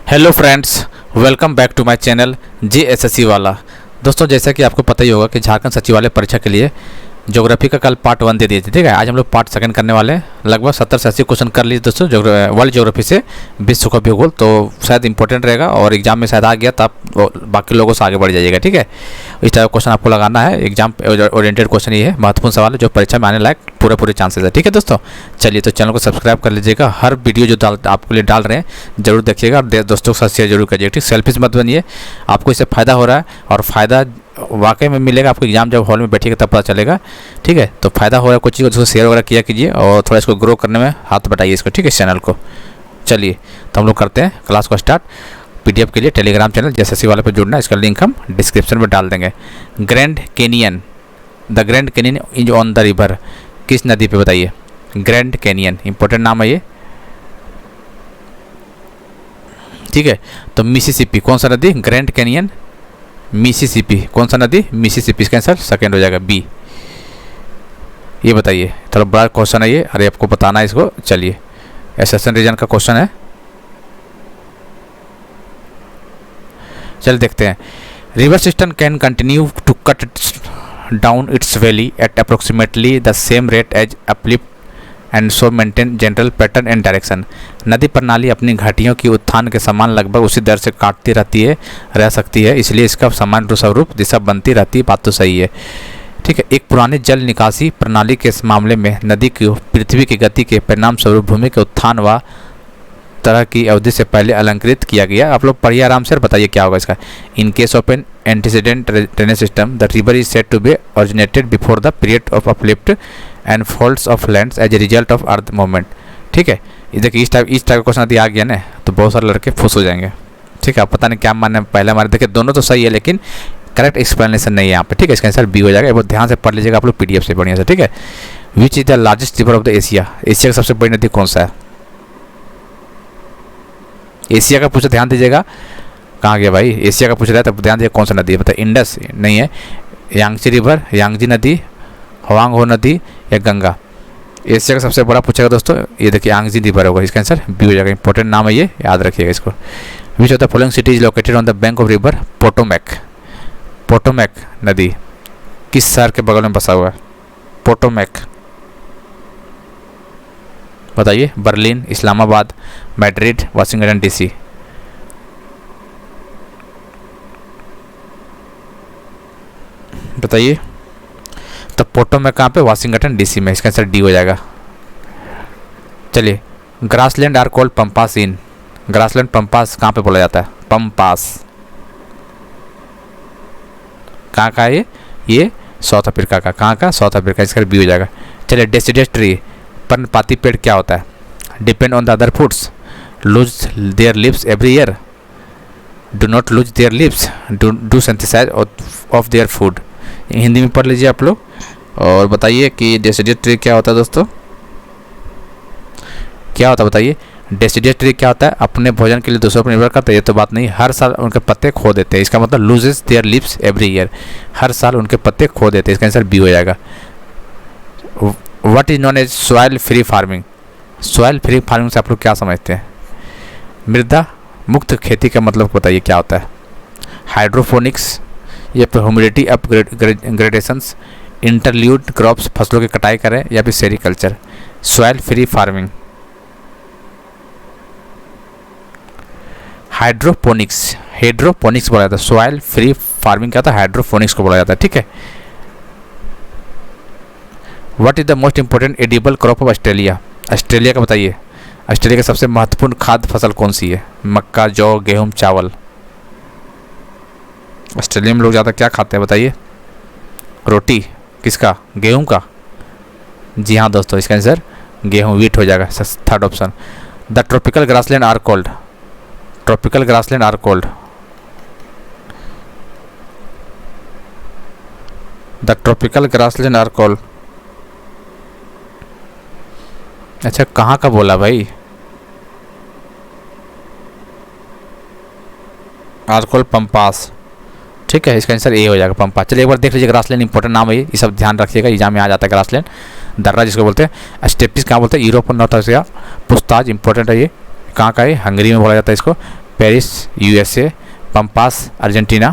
Hello friends, welcome back to my channel JSSC वाला। दोस्तों, जैसा कि आपको पता ही होगा कि झारखंड सचिवालय परीक्षा के लिए ज्योग्राफी का कल पार्ट 1 दे दिए थे। ठीक है, आज हम लोग पार्ट 2 करने वाले हैं। लगभग 70 से 80 क्वेश्चन कर लीजिए दोस्तों वर्ल्ड ज्योग्राफी से, विश्व का भूगोल। तो शायद इंपॉर्टेंट रहेगा और एग्जाम में शायद आ गया तो आप बाकी लोगों से आगे बढ़ जाइएगा। ठीक है, इस टाइप का क्वेश्चन आपको लगाना है। एग्जाम ओरिएंटेड क्वेश्चन ये है, महत्वपूर्ण सवाल है जो परीक्षा में आने लायक पूरे चांसेस है। ठीक है दोस्तों, चलिए तो चैनल को सब्सक्राइब कर लीजिएगा। हर वीडियो जो आपके लिए डाल रहे हैं जरूर देखिएगा और दोस्तों के साथ शेयर जरूर करिएगा। ठीक, सेल्फिश मत बनिए, आपको इससे फ़ायदा हो रहा है और फ़ायदा वाकई में मिलेगा आपको। एग्जाम जब हॉल में बैठिएगा तब पता चलेगा। ठीक है, तो फ़ायदा हो रहा है कुछ चीज़ को, शेयर वगैरह किया कीजिए और थोड़ा इसको ग्रो करने में हाथ बटाइए इसको। ठीक है, इस चैनल को। चलिए तो हम लोग करते हैं क्लास को स्टार्ट। PDF के लिए टेलीग्राम चैनल JSSC वाले पर जुड़ना, इसका लिंक हम डिस्क्रिप्शन में डाल देंगे। Grand canyon, the grand canyon is on the river, किस नदी पे बताइए? ग्रैंड कैनियन, इंपॉर्टेंट नाम है ये। ठीक है, तो मिसिसिपी कौन सा नदी? Grand canyon Mississippi. कौन सा नदी? मिसिसिपी। इसका आंसर सेकंड हो जाएगा B। ये बताइए, थोड़ा बड़ा क्वेश्चन है ये, अरे आपको बताना है इसको। चलिए, एसेशन रीजन का क्वेश्चन है। चल देखते हैं। River system can continue to cut down its valley at approximately the same rate as uplift and so maintain general pattern and direction. नदी प्रणाली अपनी घाटियों की उत्थान के समान लगभग उसी दर से काटती रह सकती है, इसलिए इसका समान स्वरूप दिशा बनती रहती है। बात तो सही है। ठीक है, एक पुरानी जल निकासी प्रणाली के इस मामले में नदी की पृथ्वी की गति के परिणाम स्वरूप भूमि के उत्थान व तरह की अवधि से पहले अलंकृत किया गया। आप लोग पढ़िए आराम से और बताइए क्या होगा इसका। In case of an antecedent drainage system the river is said to be originated before the period of uplift and faults of lands as a result of earth movement. ठीक है, ये देखिए इस टाइप का क्वेश्चन यदि आ गया ना तो बहुत सारे लड़के खुश हो जाएंगे। ठीक है, आप पता नहीं क्या माने पहले हमारे। देखिए दोनों तो सही है लेकिन करेक्ट एक्सप्लेनेशन नहीं है यहाँ पे। ठीक है, इसका आंसर B हो जाएगा। बहुत ध्यान से पढ़ लीजिएगा आप लोग PDF से बढ़िया से। ठीक है, which is the largest river of the Asia? Asia का सबसे बड़ी नदी कौन सा है? एशिया का पूछा, ध्यान दीजिएगा। कहाँ गया भाई? एशिया का पूछ रहा है तब ध्यान दीजिए कौन सा नदी है। बताइए, इंडस नहीं है, यांगची रिवर, यांगजी नदी, हवांग हो नदी या गंगा? एशिया का सबसे बड़ा पूछेगा दोस्तों, ये देखिए यांगजी रिवर होगा। इसका आंसर B हो जाएगा। इंपॉर्टेंट नाम है ये, याद रखिएगा इसको। Which of the following city is located on the bank of river Potomac? Potomac नदी किस शहर के बगल में बसा हुआ है? पोटोमैक बताइए। Berlin, Islamabad, Madrid, Washington DC? बताइए। तो पोटोमैक कहाँ पे? वाशिंगटन DC में। इसका आंसर D हो जाएगा। चलिए, grassland are called pampas in? Grassland pampas कहाँ पे बोला जाता है? पम्पास कहाँ का है ये साउथ अफ्रीका का। कहाँ का? South Africa. इसका B हो जाएगा। चलिए, डेसिडस ट्री, पर्णपाती पेड़ क्या होता है? Depend on the other foods, lose their leaves every year, do not lose their leaves, do synthesize of their food. Hindi में पढ़ लीजिए आप लोग और बताइए कि डेसिडस ट्री क्या होता है दोस्तों? क्या होता है बताइए? डेसिडस ट्री क्या होता है? अपने भोजन के लिए दूसरों पर निर्भर करता है, ये तो बात नहीं। हर साल उनके पत्ते खो देते हैं, इसका मतलब loses their leaves every year. हर साल उनके पत्ते खो देते हैं। इसका आंसर B हो जाएगा। What is known as soil free farming? Soil free farming से आप लोग क्या समझते हैं? मृदा मुक्त खेती का मतलब बताइए क्या होता है? हाइड्रोपोनिक्स या फिर ह्यूमिडिटी अपग्रेडेशंस, इंटरल्यूड क्रॉप्स, फसलों की कटाई करें, या फिर sericulture? Soil free farming, hydroponics. Hydroponics बोला जाता है। सॉइल फ्री फार्मिंग क्या होता है? हाइड्रोपोनिक्स को बोला जाता है। ठीक है, what is the most important edible crop of Australia? Australia का बताइए। ऑस्ट्रेलिया की सबसे महत्वपूर्ण खाद्य फसल कौन सी है? मक्का, जौ, गेहूं, चावल? ऑस्ट्रेलिया में लोग ज़्यादा क्या खाते हैं बताइए? रोटी। किसका? गेहूं का। जी हाँ दोस्तों, इसका आंसर गेहूं, वीट हो जाएगा। Third option. The tropical grassland are called? Tropical grassland are called? The tropical grassland are called. अच्छा, कहाँ का बोला भाई? Are called pampas. ठीक है, इसका आंसर A हो जाएगा, पम्पास। चलिए एक बार देख लीजिए, ग्रासलैंड इंपॉर्टेंट नाम है ये सब ध्यान रखिएगा, एग्जाम में आ जाता है। ग्रासलैंड, दर्रा जिसको बोलते हैं। स्टेपिस कहाँ बोलते हैं? यूरोप और नॉर्थ एशिया। पुस्ताज इंपॉर्टेंट है ये, कहाँ का है? हंगरी में बोला जाता है इसको। Prairies USA, pampas Argentina,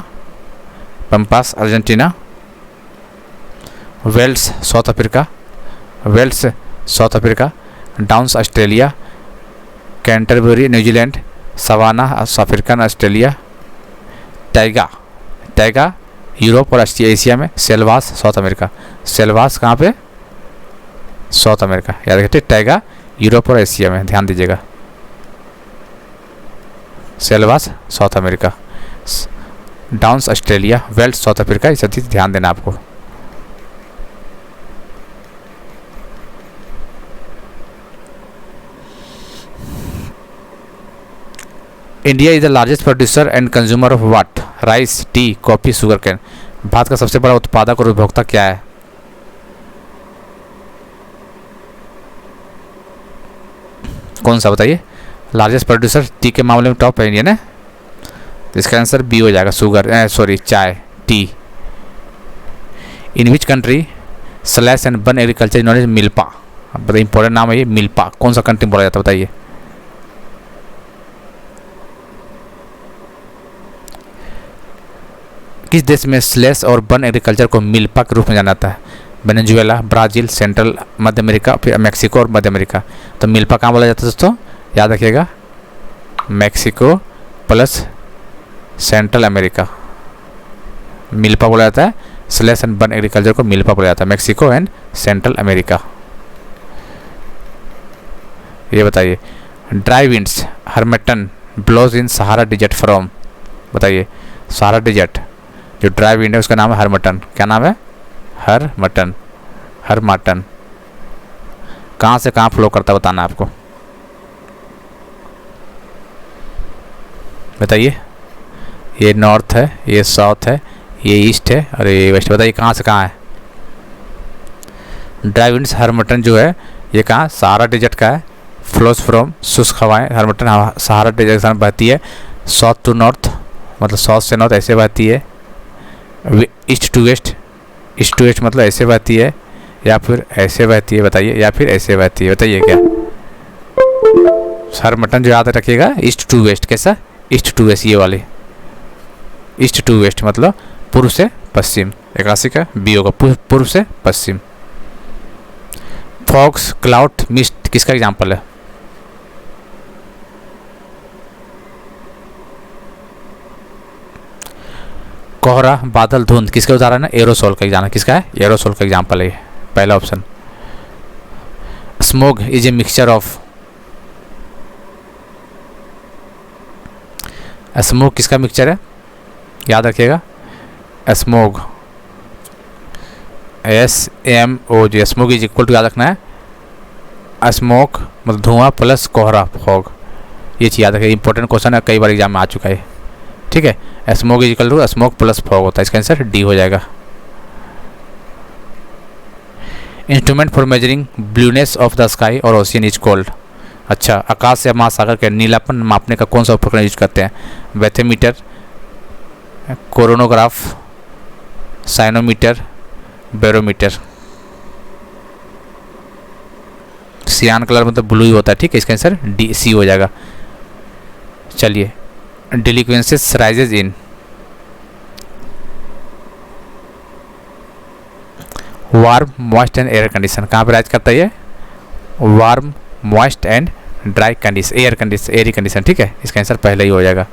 pampas Argentina, velds South Africa, velds South Africa, downs Australia, Canterbury New Zealand, savanna African Australia, taiga, taiga Europe और एशिया में, सेल्वास साउथ अमेरिका, सेल्वास कहाँ पे, साउथ अमेरिका, याद रखिए टाइगा यूरोप और Asia में, ध्यान दीजिएगा, selvas South America, downs Australia, velds South Africa, ये सब चीज़ ध्यान देना आपको। India is the largest producer and consumer of what, rice, tea, coffee, sugar cane. Bharat का सबसे बड़ा उत्पादक और उपभोक्ता क्या है? कौन सा बताइए? लार्जेस्ट प्रोड्यूसर टी के मामले में टॉप है इंडिया ने, तो इसका आंसर बी हो जाएगा, शुगर सॉरी चाय, T. In which country slash and burn agriculture known as milpa, बताइए इंपॉर्टेंट नाम है ये मिल्पा, कौन सा कंट्री बोला जाता है बताइए? किस देश में स्लैश और बन एग्रीकल्चर को मिल्पा के रूप में जाना जाता है? वेनेजुएला, ब्राज़ील, सेंट्रल मध्य अमेरिका, फिर मैक्सिको और मध्य अमेरिका। तो मिल्पा कहाँ बोला जाता है दोस्तों, याद रखिएगा, Mexico plus Central America, milpa बोला जाता है। स्लैश एंड बन एग्रीकल्चर को मिल्पा बोला जाता है, मैक्सिको एंड सेंट्रल अमेरिका। ये बताइए, dry winds harmattan blows in Sahara desert from, बताइए सहारा डिजर्ट जो ड्राई विंड है उसका नाम है हर्मटन। क्या नाम है? हरमटन, हरमाटन। कहाँ से कहाँ फ्लो करता है बताना है आपको, बताइए। ये नॉर्थ है, ये साउथ है, ये ईस्ट है और ये वेस्ट। बताइए कहाँ से कहाँ है? ड्राई विंड्स हरमटन जो है ये कहाँ, सहारा डेजर्ट का है। फ्लोज फ्रॉम शुष्क हवाएं, हरमटन सहारा डेजर्ट के साथ बहती है। साउथ टू नॉर्थ मतलब साउथ से नॉर्थ ऐसे बहती है। East to west, east to west मतलब ऐसे बहती है या फिर ऐसे बहती है, बताइए, या फिर ऐसे बहती है, बताइए क्या? हरमटन जो याद रखिएगा, ईस्ट टू वेस्ट। कैसा? ईस्ट टू वेस्ट, ये वाले ईस्ट टू वेस्ट मतलब पूर्व से पश्चिम। 81 का बी होगा, पूर्व से पश्चिम। फॉग्स, क्लाउड, मिस्ट किसका एग्जाम्पल है? कोहरा, बादल, धुंध किसका उदाहरण है? एरोसोल का एग्जाम्पल। किसका है? एरोसोल का एग्जाम्पल है, पहला option. Smog is a mixture of, smog किसका मिक्सचर है? याद रखिएगा, smog SMOG, smog is equal to, याद रखना है, स्मोक मतलब धुआं प्लस कोहरा, फॉग। ये चीज़ याद रखिए, इंपॉर्टेंट क्वेश्चन है, कई बार एग्जाम में आ चुका है। ठीक है, smoke is equal to smoke plus fog होता है, इसका आंसर डी हो जाएगा। Instrument for measuring blueness of the sky और ओशियन इज कॉल्ड। अच्छा, आकाश या महासागर के नीलापन मापने का कौन सा उपकरण यूज करते हैं? बैथोमीटर, कोरोनोग्राफ, साइनोमीटर, बैरोमीटर। सियान कलर मतलब ब्लू ही होता है, ठीक है, इसका आंसर डी सी हो जाएगा। चलिए, deliquescences rises in, warm, moist and air condition. कहाँ पे राइज करता है ये? Warm, moist and dry condition, air condition. ठीक है, इसका आंसर पहले ही हो जाएगा।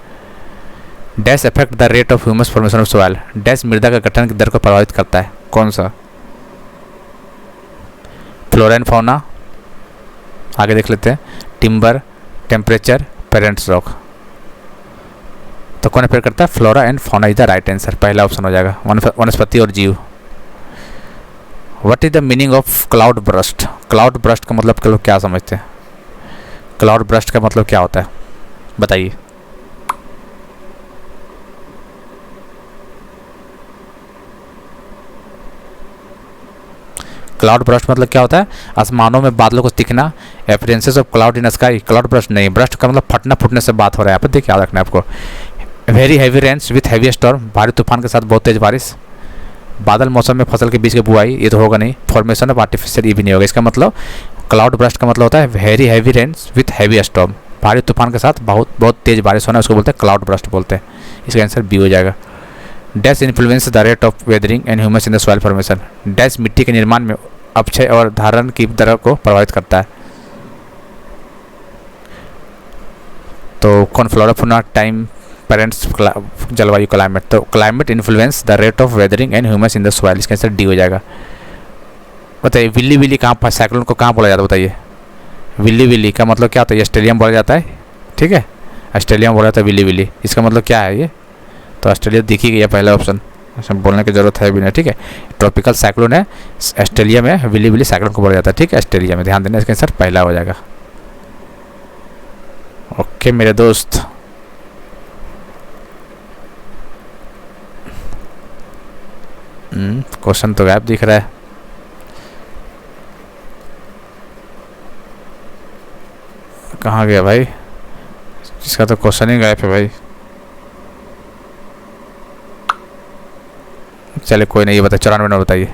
Dash affect the rate of humus formation of soil, dash मृदा का गठन की दर को प्रभावित करता है, कौन सा? फ्लोरा एंड फौना, आगे देख लेते हैं। Timber, temperature, parents rock. तो कौन अफेक्ट करता है? Flora and fauna is the right answer, पहला ऑप्शन हो जाएगा, वनस्पति और जीव। What is the meaning of cloud burst? Cloud burst का मतलब क्या समझते हैं? क्लाउड ब्रस्ट का मतलब क्या होता है बताइए? क्लाउड ब्रस्ट मतलब क्या होता है? आसमानों में बादलों को दिखना। Appearances of cloud in sky, cloud burst नहीं, ब्रस्ट का मतलब फटना फूटने से बात हो रहा है यहाँ पर, देखिए याद रखना है आपको। Very heavy rains with heavy storm, भारी तूफान के साथ बहुत तेज बारिश। बादल मौसम में फसल के बीच की बुआई, ये तो होगा नहीं। फॉर्मेशन ऑफ आर्टिफिशियल, ये भी नहीं होगा। इसका मतलब क्लाउड ब्रस्ट का मतलब होता है very heavy rains with heavy storm, भारी तूफान के साथ बहुत तेज़ बारिश होना उसको बोलते हैं क्लाउड बर्स्ट बोलते हैं। इसका आंसर बी हो जाएगा। Dash influence the rate of weathering and humus in the soil formation. Dash मिट्टी के निर्माण में अपक्षय और धारण की दर को प्रभावित करता है। तो कौन फ्लोरा फौना टाइम पेरेंट्स जलवायु क्लाइमेट। तो climate influence the rate of weathering and humus in the soil. इसका आंसर डी हो जाएगा। बताइए विल्ली विल्ली कहाँ पर साइक्लोन को कहाँ बोला जाता है बताइए। विल्ली विल्ली का मतलब क्या होता है? ऑस्ट्रेलिया में बोला जाता है, ठीक है, ऑस्ट्रेलिया में बोला जाता है विल्ली विल्ली। इसका मतलब क्या है ये? तो ऑस्ट्रेलिया दिख ही गया पहला ऑप्शन, बोलने की जरूरत है भी नहीं, ठीक है। ट्रॉपिकल साइक्लोन है ऑस्ट्रेलिया में, विल्ली विल्ली साइक्लोन को बोला जाता है, ठीक है, ऑस्ट्रेलिया में। ध्यान देना, इसका आंसर पहला हो जाएगा। ओके मेरे दोस्त, क्वेश्चन तो गायब दिख रहा है। कहाँ गया भाई? इसका तो क्वेश्चन ही गायब है भाई। चले कोई नहीं, ये बताइए 94 नंबर बताइए।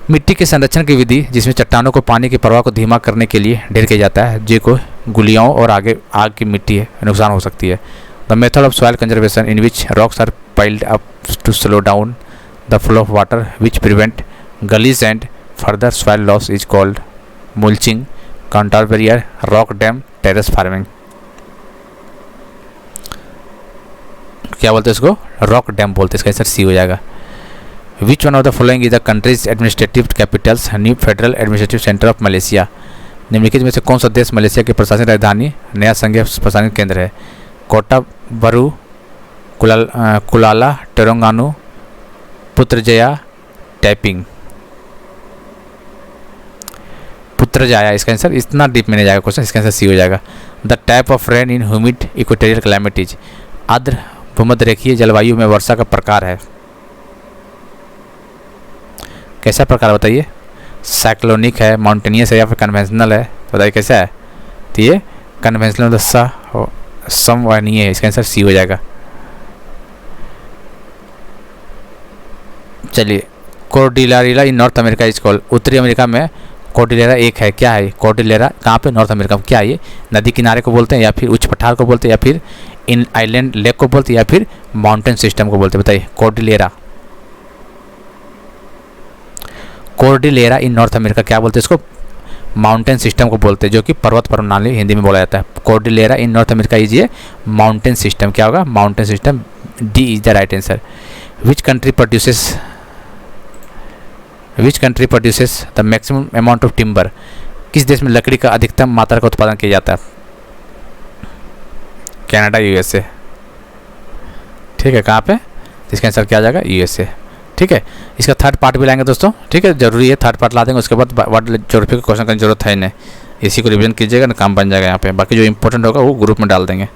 मिट्टी के संरक्षण की विधि जिसमें चट्टानों को पानी के प्रवाह को धीमा करने के लिए ढेर किया जाता है, जे को गुलियाओं और आगे आग की मिट्टी है नुकसान हो सकती है। The method of soil conservation in which rocks are piled up to slow down the flow of water which prevent gullies and further soil loss is called mulching, contour barrier, rock dam, terrace farming. क्या बोलते हैं इसको? Rock dam बोलते हैं। इसका answer C हो जाएगा। Which one of the following is the countries administrative Capitals new federal administrative centre of Malaysia. निम्नलिखित में से कौन सा देश मलेशिया की प्रशासनिक राजधानी नया संघीय प्रशासनिक केंद्र है? कोटा बरू, कुलाला, टेरोंगानू, पुत्रजया, टैपिंग। पुत्रजया इसका आंसर, इतना डीप में नहीं जाएगा क्वेश्चन, इसका आंसर सी हो जाएगा। The type of rain in humid equatorial climate is. आर्द्र भूमध्य रेखीय जलवायु में वर्षा का प्रकार है। कैसा प्रकार बताइए? साइक्लोनिक है, माउंटेनियस है या फिर कन्वेंशनल है? बताइए कैसा है? तो ये कन्वेंशनल समवहनीय है। इसका आंसर सी हो जाएगा। चलिए, कोर्डिलेरा इन नॉर्थ अमेरिका इज कॉल्ड। उत्तरी अमेरिका में कोर्डिलेरा एक है, क्या है कोर्डिलेरा? कहाँ पे? नॉर्थ अमेरिका में। क्या है ये? नदी किनारे को बोलते हैं या फिर उच्च पठार को बोलते हैं या फिर इन आइलैंड लेक को बोलते हैं या फिर माउंटेन सिस्टम को बोलते हैं? बताइए कोर्डिलेरा। कोर्डिलेरा इन नॉर्थ अमेरिका क्या बोलते हैं इसको? माउंटेन सिस्टम को बोलते हैं, जो कि पर्वत प्रणाली हिंदी में बोला जाता है। कोर्डिलेरा इन नॉर्थ अमेरिका इज ये माउंटेन सिस्टम। क्या होगा? Mountain system. D is the right answer. Which country produces the maximum amount of timber. किस देश में लकड़ी का अधिकतम मात्रा का उत्पादन किया जाता है? कनाडा, यूएसए, ठीक है। कहाँ पे? इसका आंसर क्या आ जाएगा? यूएसए, ठीक है। इसका थर्ड पार्ट भी लाएंगे दोस्तों, ठीक है, जरूरी है, थर्ड पार्ट ला देंगे। उसके बाद वर्ल्ड ज्योग्राफी का क्वेश्चन करने की जरूरत है नहीं, इसी को रिवीजन कीजिएगा ना, काम बन जाएगा यहाँ पे। बाकी जो इंपॉर्टेंट होगा वो ग्रुप में डाल देंगे,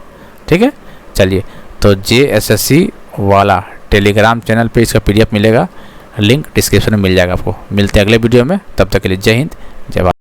ठीक है। चलिए, तो JSSC वाला टेलीग्राम चैनल पे इसका PDF मिलेगा, लिंक डिस्क्रिप्शन में मिल जाएगा आपको। मिलते हैं अगले वीडियो में, तब तक के लिए जय हिंद, जय भारत।